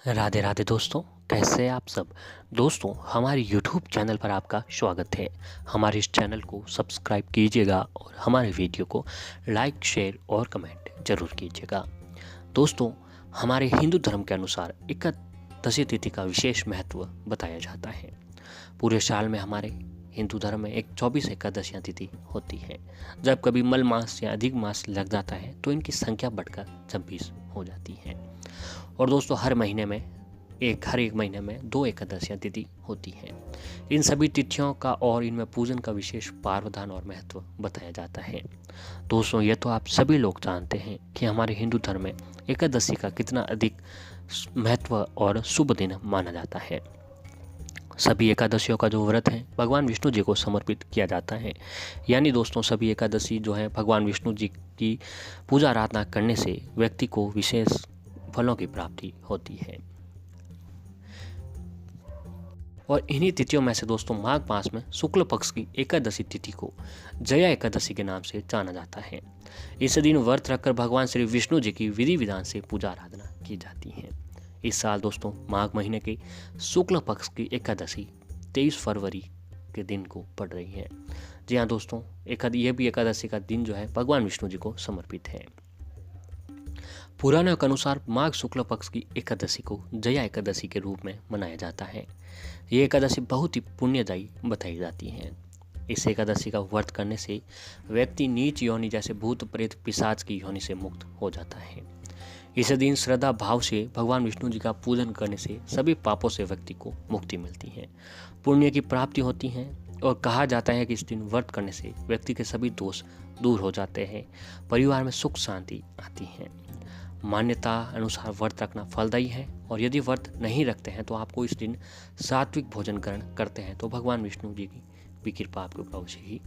राधे राधे दोस्तों, कैसे हैं आप सब। दोस्तों, हमारे यूट्यूब चैनल पर आपका स्वागत है। हमारे इस चैनल को सब्सक्राइब कीजिएगा और हमारे वीडियो को लाइक, शेयर और कमेंट जरूर कीजिएगा। दोस्तों, हमारे हिंदू धर्म के अनुसार एकादशी तिथि का विशेष महत्व बताया जाता है। पूरे साल में हमारे हिंदू धर्म में 24 एकादशियाँ तिथि होती है। जब कभी मल मास या अधिक मास लग जाता है तो इनकी संख्या बढ़कर 26 हो जाती है। और दोस्तों, हर एक महीने में 2 एकादशियाँ तिथि होती हैं। इन सभी तिथियों का और इनमें पूजन का विशेष प्रावधान और महत्व बताया जाता है। दोस्तों, ये तो आप सभी लोग जानते हैं कि हमारे हिंदू धर्म में एकादशी का कितना अधिक महत्व और शुभ दिन माना जाता है। सभी एकादशियों का जो व्रत है भगवान विष्णु जी को समर्पित किया जाता है। यानी दोस्तों, सभी एकादशी जो है भगवान विष्णु जी की पूजा आराधना करने से व्यक्ति को विशेष फलों की प्राप्ति होती है। और इन्हीं तिथियों में से दोस्तों, माघ मास में शुक्ल पक्ष की एकादशी तिथि को जया एकादशी के नाम से जाना जाता है। इस दिन व्रत रखकर भगवान श्री विष्णु जी की विधि विधान से पूजा आराधना की जाती है। इस साल दोस्तों, माघ महीने के शुक्ल पक्ष की एकादशी 23 फरवरी के दिन को पड़ रही है। जी हाँ दोस्तों, यह भी एकादशी का दिन जो है भगवान विष्णु जी को समर्पित है। पुराणों के अनुसार माघ शुक्ल पक्ष की एकादशी को जया एकादशी के रूप में मनाया जाता है। ये एकादशी बहुत ही पुण्यदायी बताई जाती है। इस एकादशी का व्रत करने से व्यक्ति नीच योनि जैसे भूत प्रेत पिशाच की योनि से मुक्त हो जाता है। इस दिन श्रद्धा भाव से भगवान विष्णु जी का पूजन करने से सभी पापों से व्यक्ति को मुक्ति मिलती है, पुण्य की प्राप्ति होती है। और कहा जाता है कि इस दिन व्रत करने से व्यक्ति के सभी दोष दूर हो जाते हैं, परिवार में सुख शांति आती है। मान्यता अनुसार व्रत रखना फलदायी है, और यदि व्रत नहीं रखते हैं तो आपको इस दिन सात्विक भोजन ग्रहण करते हैं तो भगवान विष्णु जी की भी कृपा आपके ऊपर अवश्य ही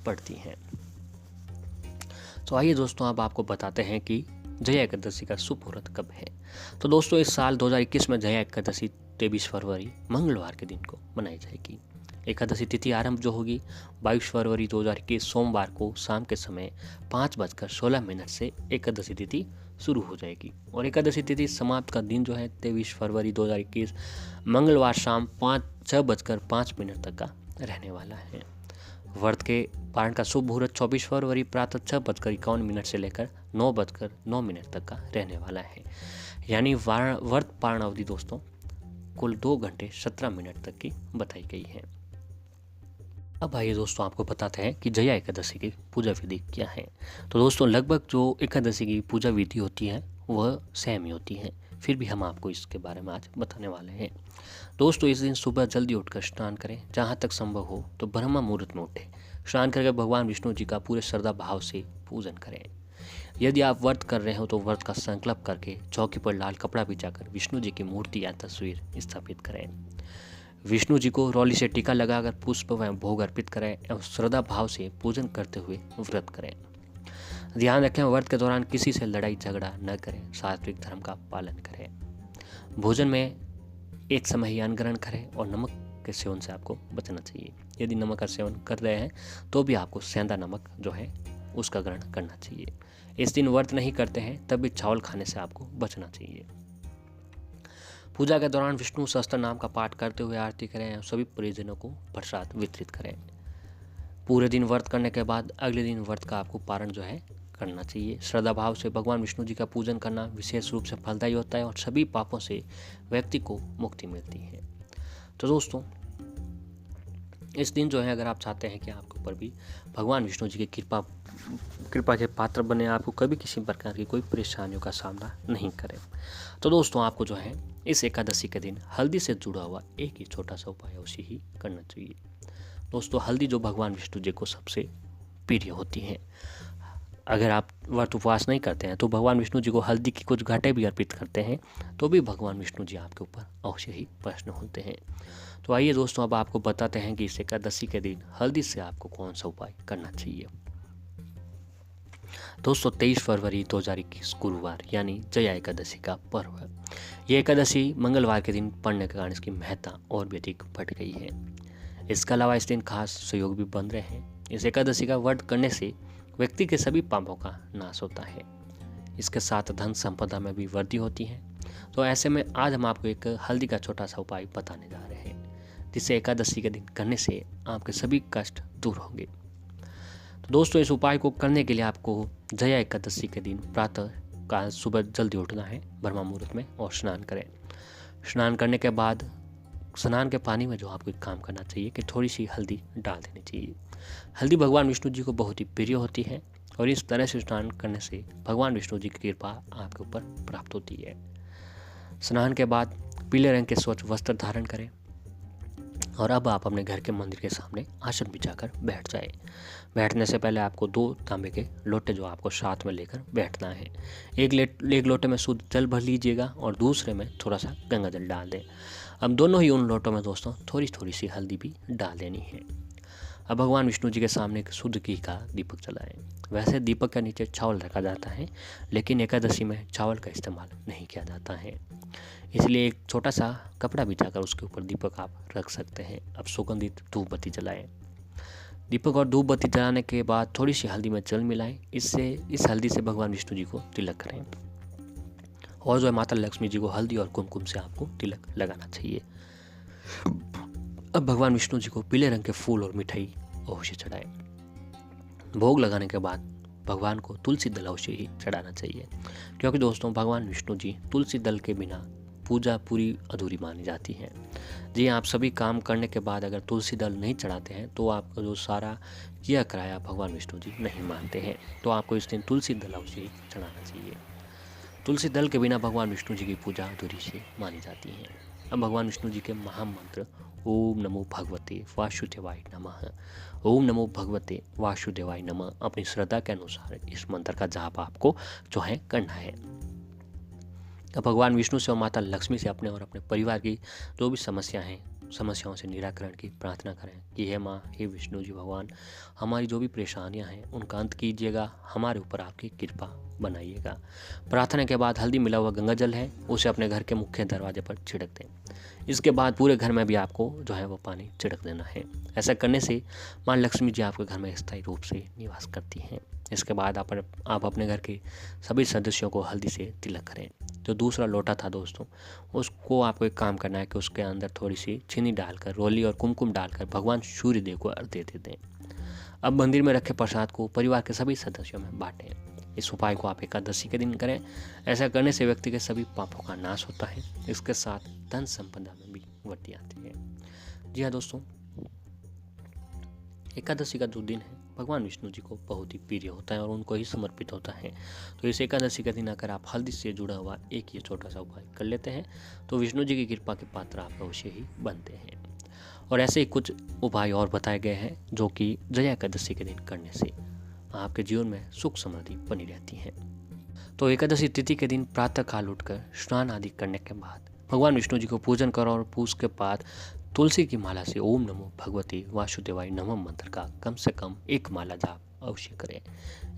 पड़ती है। तो आइए दोस्तों, अब आपको बताते हैं कि जया एकादशी का शुभ मुहूर्त कब है। तो दोस्तों, इस साल 2021 में जया एकादशी 23 फरवरी मंगलवार के दिन को मनाई जाएगी। एकादशी तिथि आरंभ जो होगी 22 फरवरी 2021 सोमवार को शाम के समय 5:16 से एकादशी तिथि शुरू हो जाएगी। और एकादशी तिथि समाप्त का दिन जो है 23 फरवरी 2021 मंगलवार शाम 6:05 तक का रहने वाला है। व्रत के पारण का शुभ मुहूर्त 24 फरवरी प्रातः 6:51 से लेकर 9:09 तक का रहने वाला है। यानी व्रत पारण अवधि दोस्तों कुल 2 घंटे 17 मिनट तक की बताई गई है। अब आइए दोस्तों, आपको बताते हैं कि जया एकादशी की पूजा विधि क्या है। तो दोस्तों, लगभग जो एकादशी की पूजा विधि होती है वह सेम ही होती है, फिर भी हम आपको इसके बारे में आज बताने वाले हैं। दोस्तों, इस दिन सुबह जल्दी उठकर स्नान करें, जहाँ तक संभव हो तो ब्रह्म मुहूर्त में उठें। स्नान करके भगवान विष्णु जी का पूरे श्रद्धा भाव से पूजन करें। यदि आप व्रत कर रहे हो तो व्रत का संकल्प करके चौकी पर लाल कपड़ा बिछाकर विष्णु जी की मूर्ति या तस्वीर स्थापित करें। विष्णु जी को रौली से टीका लगाकर पुष्प व भोग अर्पित करें एवं श्रद्धा भाव से पूजन करते हुए व्रत करें। ध्यान रखें, व्रत के दौरान किसी से लड़ाई झगड़ा न करें, सात्विक धर्म का पालन करें। भोजन में एक समय ही अन्न ग्रहण करें और नमक के सेवन से आपको बचना चाहिए। यदि नमक का सेवन कर रहे हैं तो भी आपको सेंधा नमक जो है उसका ग्रहण करना चाहिए। इस दिन व्रत नहीं करते हैं तब भी चावल खाने से आपको बचना चाहिए। पूजा के दौरान विष्णु सहस्त्र नाम का पाठ करते हुए आरती करें और सभी परिजनों को प्रसाद वितरित करें। पूरे दिन व्रत करने के बाद अगले दिन व्रत का आपको पारण जो है करना चाहिए। श्रद्धा भाव से भगवान विष्णु जी का पूजन करना विशेष रूप से फलदायी होता है और सभी पापों से व्यक्ति को मुक्ति मिलती है। तो दोस्तों, इस दिन जो है अगर आप चाहते हैं कि आपके ऊपर भी भगवान विष्णु जी की कृपा के पात्र बने, आपको कभी किसी प्रकार की कोई परेशानियों का सामना नहीं करें, तो दोस्तों आपको जो है इस एकादशी के दिन हल्दी से जुड़ा हुआ एक ही छोटा सा उपाय अवश्य ही करना चाहिए। दोस्तों, हल्दी जो भगवान विष्णु जी को सबसे प्रिय होती है। अगर आप व्रत उपवास नहीं करते हैं तो भगवान विष्णु जी को हल्दी की कुछ घाटे भी अर्पित करते हैं तो भी भगवान विष्णु जी आपके ऊपर अवश्य ही प्रसन्न होते हैं। तो आइए दोस्तों, अब आपको बताते हैं कि इस एकादशी के दिन हल्दी से आपको कौन सा उपाय करना चाहिए। दोस्तों, 23 फरवरी 2021 गुरुवार यानी जया एकादशी का पर्व है। यह एकादशी मंगलवार के दिन पड़ने के कारण इसकी महत्ता और भी अधिक बढ़ गई है। इसके अलावा इस दिन खास सहयोग भी बन रहे हैं। इस एकादशी का व्रत करने से व्यक्ति के सभी पापों का नाश होता है। इसके साथ धन संपदा में भी वृद्धि होती है। तो ऐसे में आज हम आपको एक हल्दी का छोटा सा उपाय बताने जा रहे हैं, जिससे एकादशी के दिन करने से आपके सभी कष्ट दूर होंगे। तो दोस्तों, इस उपाय को करने के लिए आपको जया एकादशी के दिन प्रातः काल सुबह जल्दी उठना है ब्रह्म मुहूर्त में और स्नान करें। स्नान करने के बाद स्नान के पानी में जो आपको एक काम करना चाहिए कि थोड़ी सी हल्दी डाल देनी चाहिए। हल्दी भगवान विष्णु जी को बहुत ही प्रिय होती है और इस तरह से स्नान करने से भगवान विष्णु जी की कृपा आपके ऊपर प्राप्त होती है। स्नान के बाद पीले रंग के स्वच्छ वस्त्र धारण करें और अब आप अपने घर के मंदिर के सामने आसन बिछाकर बैठ जाए। बैठने से पहले आपको 2 तांबे के लोटे जो आपको साथ में लेकर बैठना है। एक लोटे में शुद्ध जल भर लीजिएगा और दूसरे में थोड़ा सा गंगा जल डाल दें। अब दोनों ही उन लोटों में दोस्तों थोड़ी थोड़ी सी हल्दी भी डाल देनी है। अब भगवान विष्णु जी के सामने एक शुद्ध घी का दीपक जलाएं। वैसे दीपक के नीचे चावल रखा जाता है, लेकिन एकादशी में चावल का इस्तेमाल नहीं किया जाता है, इसलिए एक छोटा सा कपड़ा बिछाकर उसके ऊपर दीपक आप रख सकते हैं। अब सुगंधित धूप बत्ती जलाएं। दीपक और धूप बत्ती जलाने के बाद थोड़ी सी हल्दी में जल मिलाएं। इस हल्दी से भगवान विष्णु जी को तिलक करें और जो है माता लक्ष्मी जी को हल्दी और कुमकुम से आपको तिलक लगाना चाहिए। अब भगवान विष्णु जी को पीले रंग के फूल और मिठाई अवश्य चढ़ाएं। भोग लगाने के बाद भगवान को तुलसी दल अवश्य ही चढ़ाना चाहिए, क्योंकि दोस्तों भगवान विष्णु जी तुलसी दल के बिना पूजा पूरी अधूरी मानी जाती है। जी, आप सभी काम करने के बाद अगर तुलसी दल नहीं चढ़ाते हैं तो आपका जो सारा किया कराया भगवान विष्णु जी नहीं मानते हैं। तो आपको इस दिन तुलसी दल अवश्य ही चढ़ाना चाहिए। तुलसी दल के बिना भगवान विष्णु जी की पूजा अधूरी से मानी जाती है। अब भगवान विष्णु जी के महामंत्र ओम नमो भगवते वासुदेवाय नमः, ओम नमो भगवते वासुदेवाय नमः अपनी श्रद्धा के अनुसार इस मंत्र का जाप आपको जो है करना है। अब भगवान विष्णु से और माता लक्ष्मी से अपने और अपने परिवार की जो भी समस्याओं से निराकरण की प्रार्थना करें कि हे माँ, हे विष्णु जी भगवान, हमारी जो भी परेशानियां हैं उनका अंत कीजिएगा, हमारे ऊपर आपकी कृपा बनाइएगा। प्रार्थना के बाद हल्दी मिला हुआ गंगा जल है उसे अपने घर के मुख्य दरवाजे पर छिड़क दें। इसके बाद पूरे घर में भी आपको जो है वो पानी छिड़क देना है। ऐसा करने से माँ लक्ष्मी जी आपके घर में स्थायी रूप से निवास करती हैं। इसके बाद आप अपने घर के सभी सदस्यों को हल्दी से तिलक करें। जो दूसरा लोटा था दोस्तों, उसको आपको एक काम करना है कि उसके अंदर थोड़ी सी चीनी डालकर, रोली और कुमकुम डालकर भगवान सूर्य देव को अर्घ्य दे दें। अब मंदिर में रखे प्रसाद को परिवार के सभी सदस्यों में बांटें। इस उपाय को आप एकादशी के दिन करें। ऐसा करने से व्यक्ति के सभी पापों का नाश होता है। इसके साथ धन संपदा में भी वृद्धि आती है। जी हाँ दोस्तों, एकादशी का जो दिन है भगवान विष्णु जी को बहुत ही प्रिय होता है और उनको ही समर्पित होता है। तो इस एकादशी का दिन अगर आप हल्दी से जुड़ा हुआ एक ये छोटा सा उपाय कर लेते हैं तो विष्णु जी की कृपा के पात्र आप अवश्य ही बनते हैं। और ऐसे ही कुछ उपाय और बताए गए हैं जो कि जया एकादशी के दिन करने से आपके जीवन में सुख समृद्धि बनी रहती है। तो एकादशी तिथि के दिन प्रातः काल उठकर स्नान आदि करने के बाद भगवान विष्णु जी को पूजन करो और पूजा के बाद तुलसी की माला से ओम नमो भगवते वासुदेवाय नमः मंत्र का कम से कम 1 माला जाप अवश्य करें।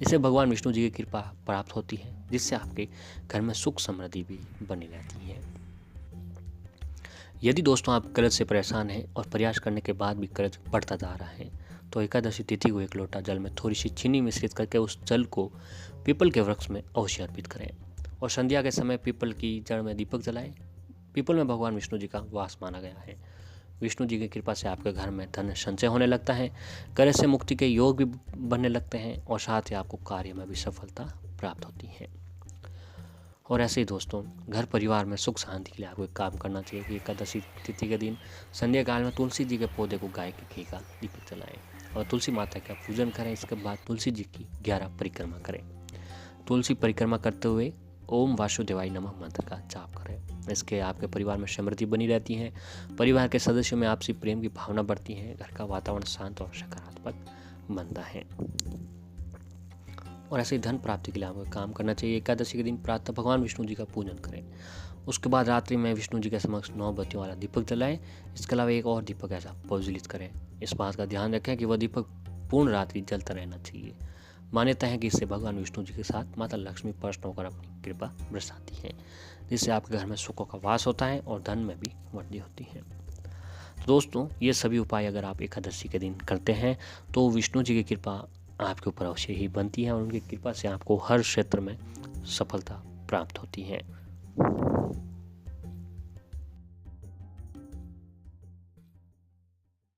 इससे भगवान विष्णु जी की कृपा प्राप्त होती है, जिससे आपके घर में सुख समृद्धि भी बनी रहती है। यदि दोस्तों आप कर्ज से परेशान हैं और प्रयास करने के बाद भी कर्ज बढ़ता जा रहा है तो एकादशी तिथि को 1 लोटा जल में थोड़ी सी चीनी मिश्रित करके उस जल को पीपल के वृक्ष में अवश्य अर्पित करें और संध्या के समय पीपल की जड़ में दीपक जलाएं। पीपल में भगवान विष्णु जी का वास माना गया है। विष्णु जी की कृपा से आपके घर में धन संचय होने लगता है, कर्ज से मुक्ति के योग भी बनने लगते हैं और साथ ही आपको कार्य में भी सफलता प्राप्त होती है। और ऐसे ही दोस्तों, घर परिवार में सुख शांति के लिए आपको एक काम करना चाहिए कि एकादशी तिथि के दिन संध्या काल में तुलसी जी के पौधे को गाय के घी का दीपक जलाएं और तुलसी माता का पूजन करें। इसके बाद तुलसी जी की 11 परिक्रमा करें। तुलसी परिक्रमा करते हुए ओम वासुदेवाय नमः मंत्र का जाप करें। इसके आपके परिवार में समृद्धि बनी रहती है, परिवार के सदस्यों में आपसी प्रेम की भावना बढ़ती है, घर का वातावरण शांत और सकारात्मक बनता है। और ऐसे ही धन प्राप्ति के लिए आपको काम करना चाहिए। एकादशी के दिन प्रातः भगवान विष्णु जी का पूजन करें। उसके बाद रात्रि में विष्णु जी के समक्ष 9 बत्तियों वाला दीपक जलाएं। इसके अलावा एक और दीपक ऐसा प्रज्वलित करें। इस बात का ध्यान रखें कि वह दीपक पूर्ण रात्रि जलता रहना चाहिए। मान्यता है कि इससे भगवान विष्णु जी के साथ माता लक्ष्मी प्रसन्न होकर अपनी कृपा बरसाती है, जिससे आपके घर में सुखों का वास होता है और धन में भी वृद्धि होती है। तो दोस्तों, ये सभी उपाय अगर आप एकादशी के दिन करते हैं तो विष्णु जी की कृपा आपके ऊपर अवश्य ही बनती है और उनकी कृपा से आपको हर क्षेत्र में सफलता प्राप्त होती है।